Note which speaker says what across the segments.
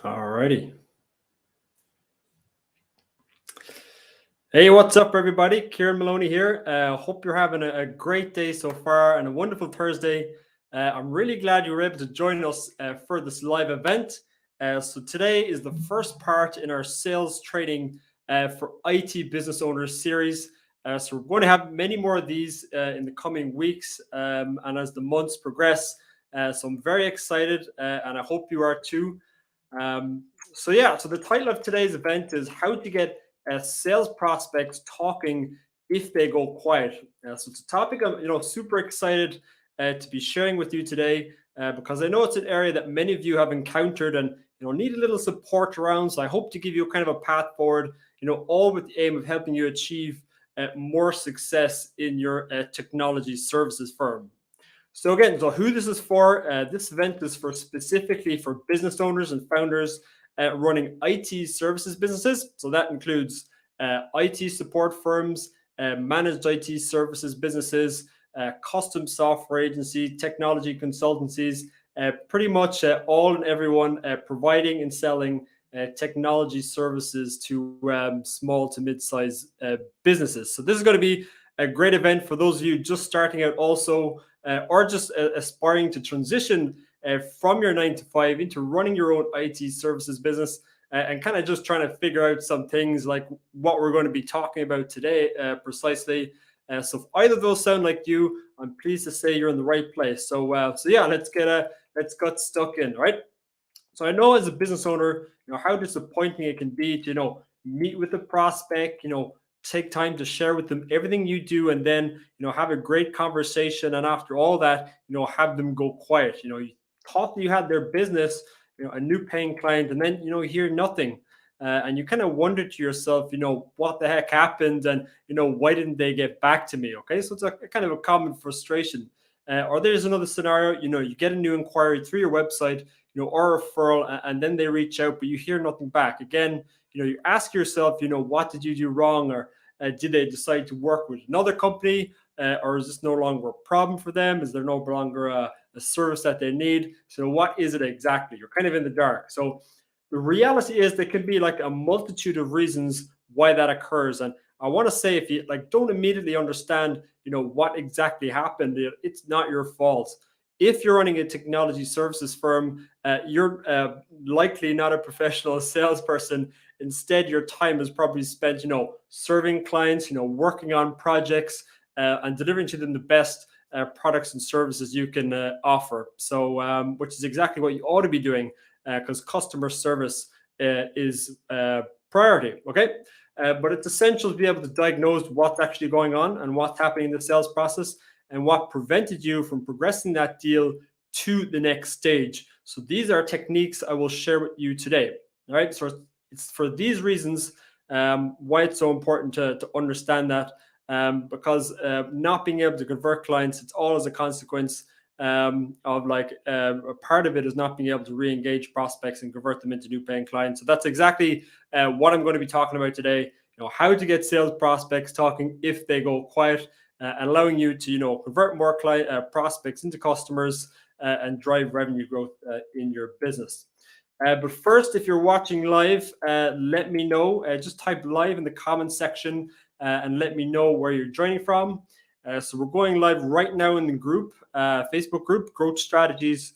Speaker 1: All righty. Hey, what's up, everybody? Kieran Maloney here. Hope you're having a great day so far and a wonderful Thursday. I'm really glad you were able to join us for this live event. So today is the first part in our sales training for IT business owners series. So we're going to have many more of these in the coming weeks and as the months progress. So I'm very excited and I hope you are too. So the title of today's event is how to get sales prospects talking if they go quiet. So it's a topic I'm super excited to be sharing with you today because I know it's an area that many of you have encountered and need a little support around. So I hope to give you kind of a path forward, all with the aim of helping you achieve more success in your technology services firm. So again, who this is for, this event is for specifically for business owners and founders running IT services businesses. So that includes IT support firms, managed IT services businesses, custom software agency, technology consultancies, pretty much all and everyone providing and selling technology services to small to mid-sized businesses. So this is going to be a great event for those of you just starting out also, or just aspiring to transition from your 9 to 5 into running your own IT services business and kind of just trying to figure out some things like what we're going to be talking about today precisely. So if either of those sound like you, I'm pleased to say you're in the right place. So let's get stuck in, right? So I know as a business owner, how disappointing it can be to meet with a prospect, take time to share with them everything you do, and then have a great conversation, and after all that, have them go quiet. You thought that you had their business, a new paying client, and then you hear nothing, and you kind of wonder to yourself, what the heck happened, and why didn't they get back to me? Okay, so it's a kind of a common frustration. Or there's another scenario, you get a new inquiry through your website, or a referral, and then they reach out, but you hear nothing back. Again, you ask yourself, what did you do wrong, or did they decide to work with another company, or is this no longer a problem for them? Is there no longer a service that they need? So what is it exactly? You're kind of in the dark. So the reality is there can be like a multitude of reasons why that occurs. And I want to say, if you don't immediately understand, what exactly happened, it's not your fault. If you're running a technology services firm, you're likely not a professional salesperson. Instead, your time is probably spent, serving clients, working on projects and delivering to them the best products and services you can offer. So, which is exactly what you ought to be doing, because customer service is priority. Okay. But it's essential to be able to diagnose what's actually going on and what's happening in the sales process and what prevented you from progressing that deal to the next stage. So these are techniques I will share with you today. All right. So it's for these reasons why it's so important to understand that, because not being able to convert clients, it's all as a consequence of a part of it is not being able to re-engage prospects and convert them into new paying clients. So that's exactly what I'm going to be talking about today. How to get sales prospects talking if they go quiet, and allowing you to convert more prospects into customers and drive revenue growth in your business. But first, if you're watching live, let me know. Just type live in the comments section and let me know where you're joining from. So we're going live right now in the group, Facebook group, Growth Strategies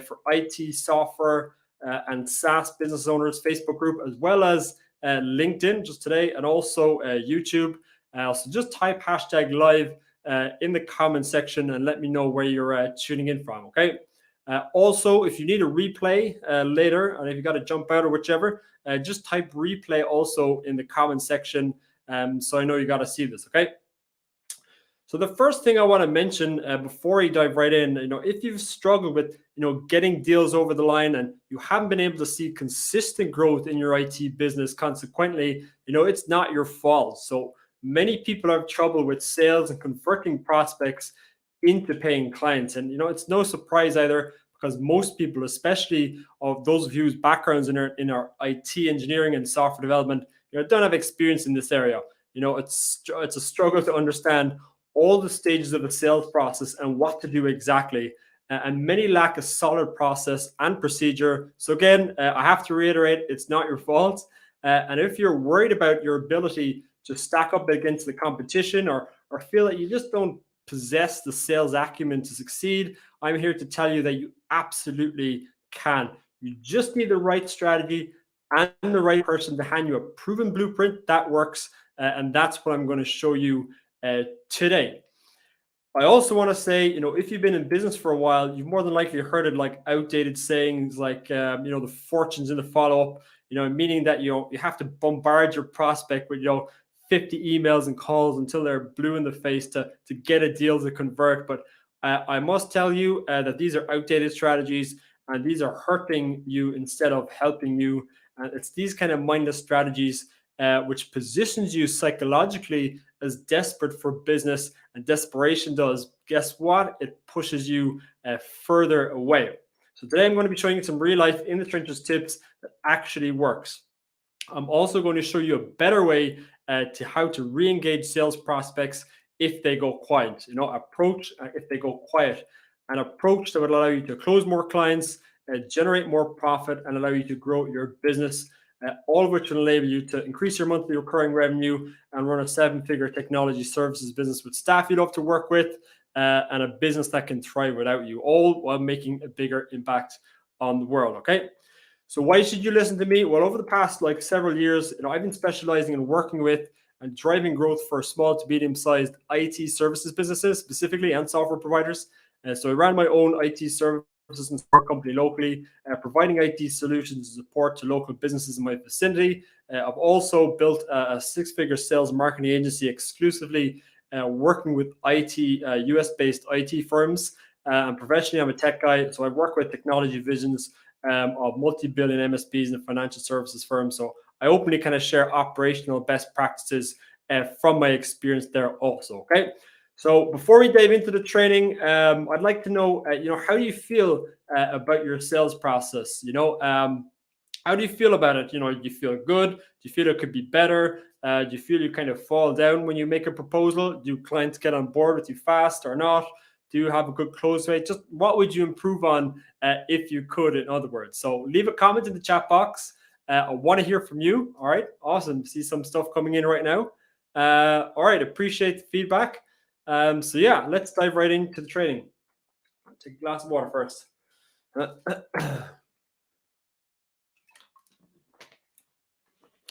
Speaker 1: for IT Software and SaaS Business Owners Facebook group, as well as LinkedIn just today, and also YouTube. So just type hashtag live in the comment section and let me know where you're tuning in from, okay? Also, if you need a replay later, and if you got to jump out or whichever, just type replay also in the comment section, so I know you got to see this, okay? So the first thing I want to mention before we dive right in, if you've struggled with, getting deals over the line and you haven't been able to see consistent growth in your IT business, consequently, it's not your fault. So many people have trouble with sales and converting prospects into paying clients. And, it's no surprise either, because most people, especially of those of you whose backgrounds in our IT engineering and software development, don't have experience in this area. It's a struggle to understand all the stages of the sales process and what to do exactly. And many lack a solid process and procedure. So again, I have to reiterate, it's not your fault. And if you're worried about your ability to stack up against the competition, or feel that you just don't possess the sales acumen to succeed, I'm here to tell you that you absolutely can. You just need the right strategy and the right person to hand you a proven blueprint that works. And that's what I'm going to show you today. I also want to say, if you've been in business for a while, you've more than likely heard of like outdated sayings like, the fortune's in the follow-up, meaning that, you have to bombard your prospect with, 50 emails and calls until they're blue in the face to get a deal to convert. But I must tell you that these are outdated strategies, and these are hurting you instead of helping you. And it's these kind of mindless strategies which positions you psychologically as desperate for business, and desperation does, guess what? It pushes you further away. So today I'm going to be showing you some real life in the trenches tips that actually works. I'm also going to show you a better way to how to re-engage sales prospects if they go quiet. Approach if they go quiet, an approach that would allow you to close more clients, generate more profit, and allow you to grow your business. All of which will enable you to increase your monthly recurring revenue and run a 7-figure technology services business with staff you love to work with, and a business that can thrive without you, all while making a bigger impact on the world, okay? So why should you listen to me? Well, over the past several years, I've been specializing in working with and driving growth for small to medium-sized IT services businesses specifically, and software providers. So I ran my own IT service and support company locally, providing IT solutions and support to local businesses in my vicinity. I've also built a 6-figure sales marketing agency exclusively working with US-based IT firms. And professionally, I'm a tech guy, so I work with technology visions of multi-billion MSPs and financial services firms. So I openly kind of share operational best practices from my experience there also, okay? So before we dive into the training, I'd like to know, how do you feel about your sales process? How do you feel about it? Do you feel good? Do you feel it could be better? Do you feel you kind of fall down when you make a proposal? Do clients get on board with you fast or not? Do you have a good close rate? Just what would you improve on if you could, in other words? So leave a comment in the chat box. I want to hear from you. All right, awesome. See some stuff coming in right now. All right, appreciate the feedback. So yeah, let's dive right into the training. I'll take a glass of water first.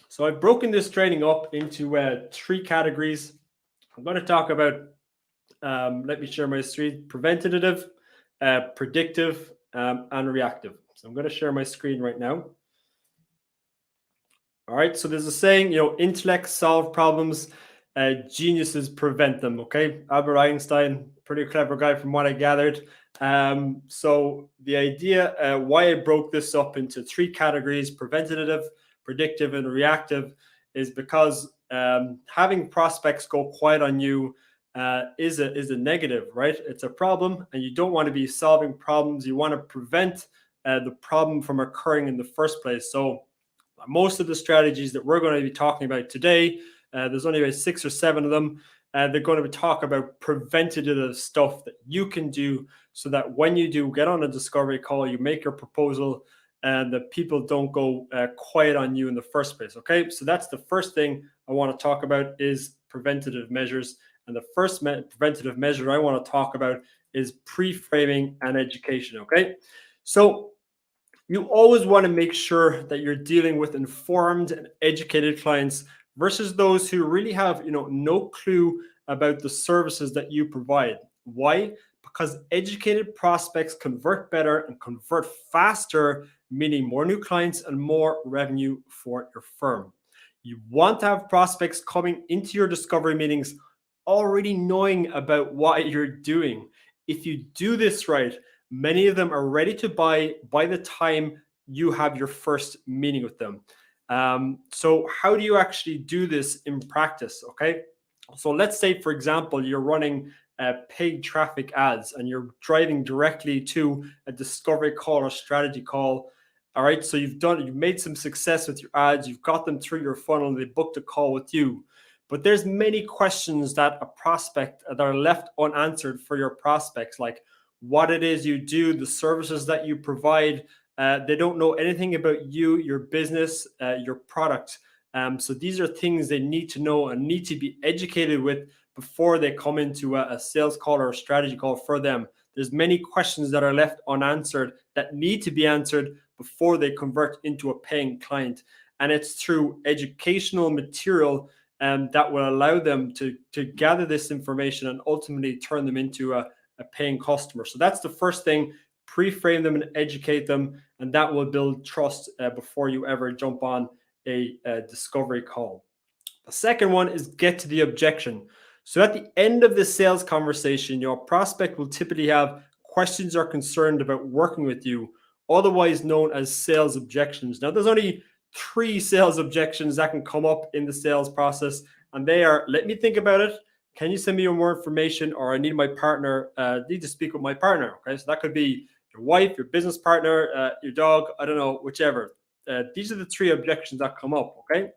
Speaker 1: So I've broken this training up into 3 categories. I'm going to talk about, let me share my screen, preventative, predictive, and reactive. So I'm going to share my screen right now. All right, so there's a saying, intellect solve problems, geniuses prevent them, okay? Albert Einstein, pretty clever guy from what I gathered. So the idea, why I broke this up into 3 categories, preventative, predictive, and reactive, is because having prospects go quiet on you is a negative, right? It's a problem, and you don't want to be solving problems. You want to prevent the problem from occurring in the first place. So most of the strategies that we're going to be talking about today, there's only about 6 or 7 of them. They're going to be talking about preventative stuff that you can do so that when you do get on a discovery call, you make your proposal, and that people don't go quiet on you in the first place, okay? So that's the first thing I want to talk about, is preventative measures. And the first preventative measure I want to talk about is pre-framing and education, okay? So you always want to make sure that you're dealing with informed and educated clients versus those who really have, no clue about the services that you provide. Why? because educated prospects convert better and convert faster, meaning more new clients and more revenue for your firm. You want to have prospects coming into your discovery meetings already knowing about what you're doing. If you do this right, many of them are ready to buy by the time you have your first meeting with them. So how do you actually do this in practice? Okay. So let's say, for example, you're running paid traffic ads and you're driving directly to a discovery call or strategy call. All right. So you've made some success with your ads. You've got them through your funnel and they booked a call with you. But there's many questions that a prospect that are left unanswered for your prospects, like what it is you do, the services that you provide. They don't know anything about you, your business, your product. So these are things they need to know and need to be educated with before they come into a sales call or a strategy call for them. There's many questions that are left unanswered that need to be answered before they convert into a paying client. And it's through educational material that will allow them to gather this information and ultimately turn them into a paying customer. So that's the first thing. Pre-frame them and educate them, and that will build trust before you ever jump on a discovery call. The second one is get to the objection. So at the end of the sales conversation, your prospect will typically have questions or concerned about working with you, otherwise known as sales objections. Now, there's only 3 sales objections that can come up in the sales process, and they are: let me think about it, can you send me more information, or I need my partner, need to speak with my partner. Okay, so that could be your wife, your business partner, your dog, I don't know, whichever. These are the 3 objections that come up. Okay.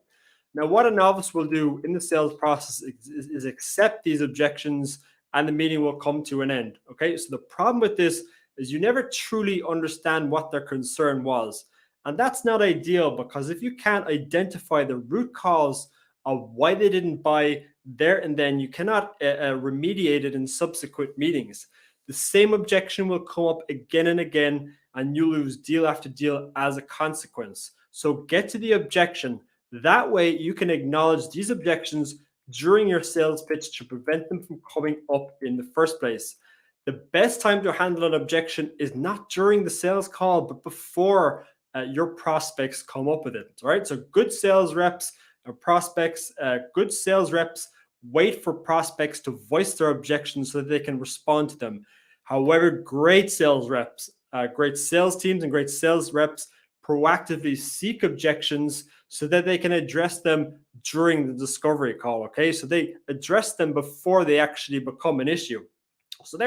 Speaker 1: Now, what a novice will do in the sales process is accept these objections and the meeting will come to an end. Okay, so the problem with this is you never truly understand what their concern was. And that's not ideal, because if you can't identify the root cause of why they didn't buy there and then, you cannot remediate it in subsequent meetings. The same objection will come up again and again, and you lose deal after deal as a consequence. So get to the objection. That way, you can acknowledge these objections during your sales pitch to prevent them from coming up in the first place. The best time to handle an objection is not during the sales call, but before your prospects come up with it. All right. So good sales reps or prospects, good sales reps wait for prospects to voice their objections so that they can respond to them. However, great sales reps, great sales teams, and great sales reps proactively seek objections so that they can address them during the discovery call. Okay, so they address them before they actually become an issue. So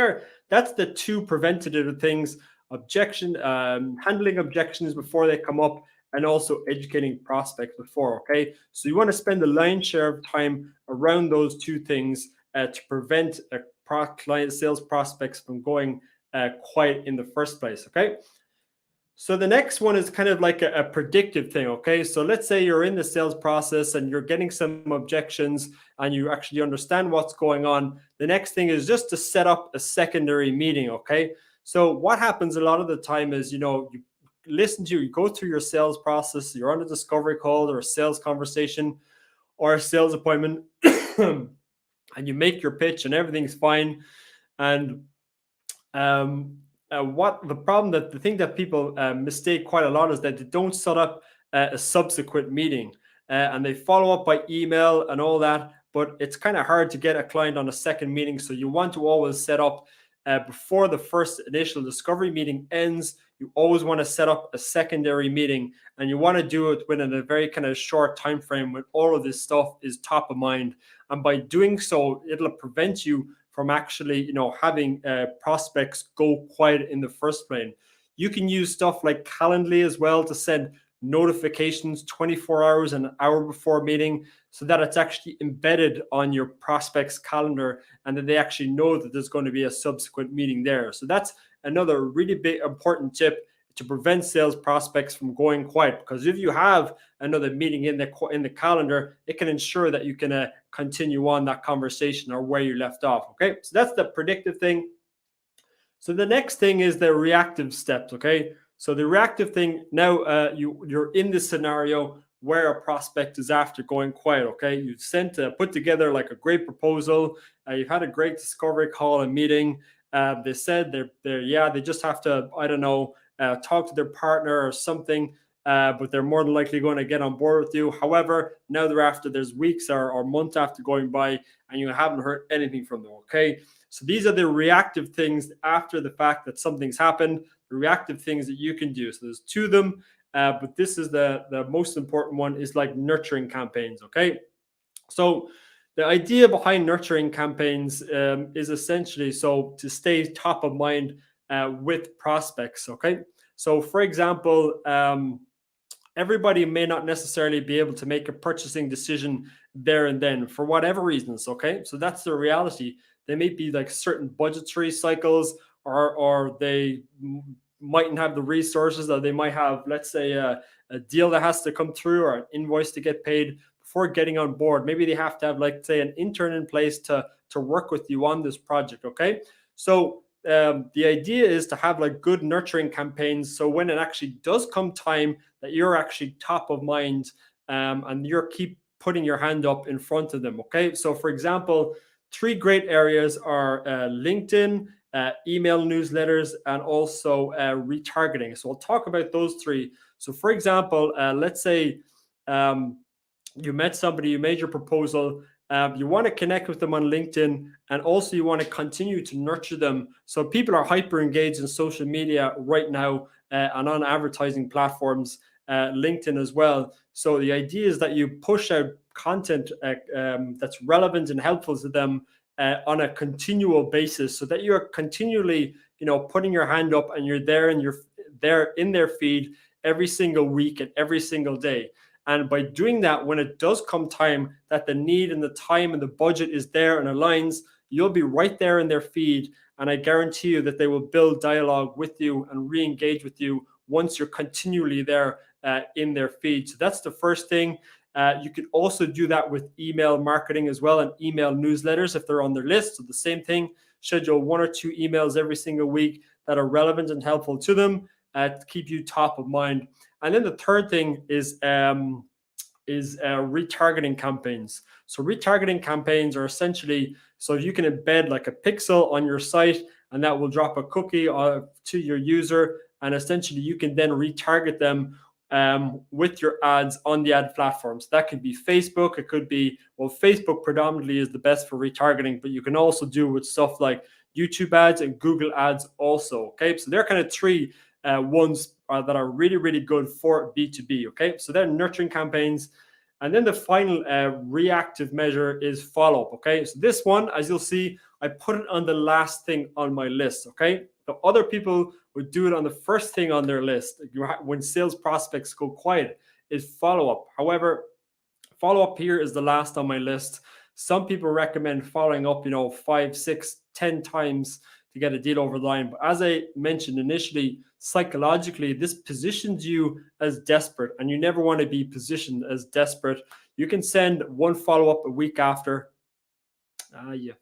Speaker 1: that's the 2 preventative things: handling objections before they come up, and also educating prospects before. Okay, so you want to spend the lion's share of time around those 2 things to prevent client sales prospects from going quiet in the first place. Okay. So the next one is kind of like a predictive thing. Okay, so let's say you're in the sales process and you're getting some objections and you actually understand what's going on. The next thing is just to set up a secondary meeting. Okay, so what happens a lot of the time is, you go through your sales process, you're on a discovery call or a sales conversation or a sales appointment, and you make your pitch and everything's fine. And the thing that people mistake quite a lot is that they don't set up a subsequent meeting, and they follow up by email and all that, but it's kind of hard to get a client on a second meeting. So you want to always set up before the first initial discovery meeting ends. You always want to set up a secondary meeting, and you want to do it within a very kind of short time frame when all of this stuff is top of mind. And by doing so, it'll prevent you from actually, having prospects go quiet in the first place. You can use stuff like Calendly as well to send notifications 24 hours and an hour before meeting, so that it's actually embedded on your prospect's calendar and that they actually know that there's going to be a subsequent meeting there. So that's another really big important tip to prevent sales prospects from going quiet, because if you have another meeting in the calendar, it can ensure that you can continue on that conversation or where you left off. Okay, so that's the predictive thing. So the next thing is the reactive steps. Okay, so the reactive thing, now you're in this scenario where a prospect is after going quiet. Okay, you've put together like a great proposal, you've had a great discovery call and meeting, They said they just have to, I don't know, talk to their partner or something, but they're more than likely going to get on board with you. However, now there's weeks or months after going by and you haven't heard anything from them. Okay, so these are the reactive things after the fact that something's happened, the reactive things that you can do. So there's two of them, but this is the most important one, is like nurturing campaigns. Okay, so the idea behind nurturing campaigns is essentially so to stay top of mind with prospects. Okay, so for example, everybody may not necessarily be able to make a purchasing decision there and then for whatever reasons. Okay, so that's the reality. They may be like certain budgetary cycles, or they mightn't have the resources, that they might have, let's say, a deal that has to come through or an invoice to get paid before getting on board. Maybe they have to have, like, say, an intern in place to work with you on this project. Okay, so the idea is to have like good nurturing campaigns, so when it actually does come time, that you're actually top of mind, and you're keep putting your hand up in front of them. Okay, so for example, three great areas are LinkedIn, email newsletters, and also retargeting. So I'll talk about those three. So for example, let's say you met somebody, you made your proposal, you want to connect with them on LinkedIn, and also you want to continue to nurture them. So people are hyper engaged in social media right now, and on advertising platforms, LinkedIn as well. So the idea is that you push out content that's relevant and helpful to them on a continual basis, so that you're continually, putting your hand up and you're there, and you're there in their feed every single week and every single day. And by doing that, when it does come time that the need and the time and the budget is there and aligns, you'll be right there in their feed. And I guarantee you that they will build dialogue with you and re-engage with you once you're continually there in their feed. So that's the first thing. You could also do that with email marketing as well, and email newsletters if they're on their list. So the same thing, schedule 1 or 2 emails every single week that are relevant and helpful to them to keep you top of mind. And then the third thing is retargeting campaigns. So retargeting campaigns are essentially, so you can embed like a pixel on your site, and that will drop a cookie to your user, and essentially you can then retarget them with your ads on the ad platforms. That could be Facebook. It could be, well, Facebook predominantly is the best for retargeting, but you can also do with stuff like YouTube ads and Google ads also. Okay, so they're kind of three ones that are really, really good for B2B. Okay, so they're nurturing campaigns. And then the final reactive measure is follow-up. Okay, so this one, as you'll see, I put it on the last thing on my list. Okay, the other people would do it on the first thing on their list. When sales prospects go quiet, is follow-up. However, follow-up here is the last on my list. Some people recommend following up, 5, 6, 10 times to get a deal over the line. But as I mentioned initially, psychologically, this positions you as desperate, and you never want to be positioned as desperate. You can send one follow-up a week after. You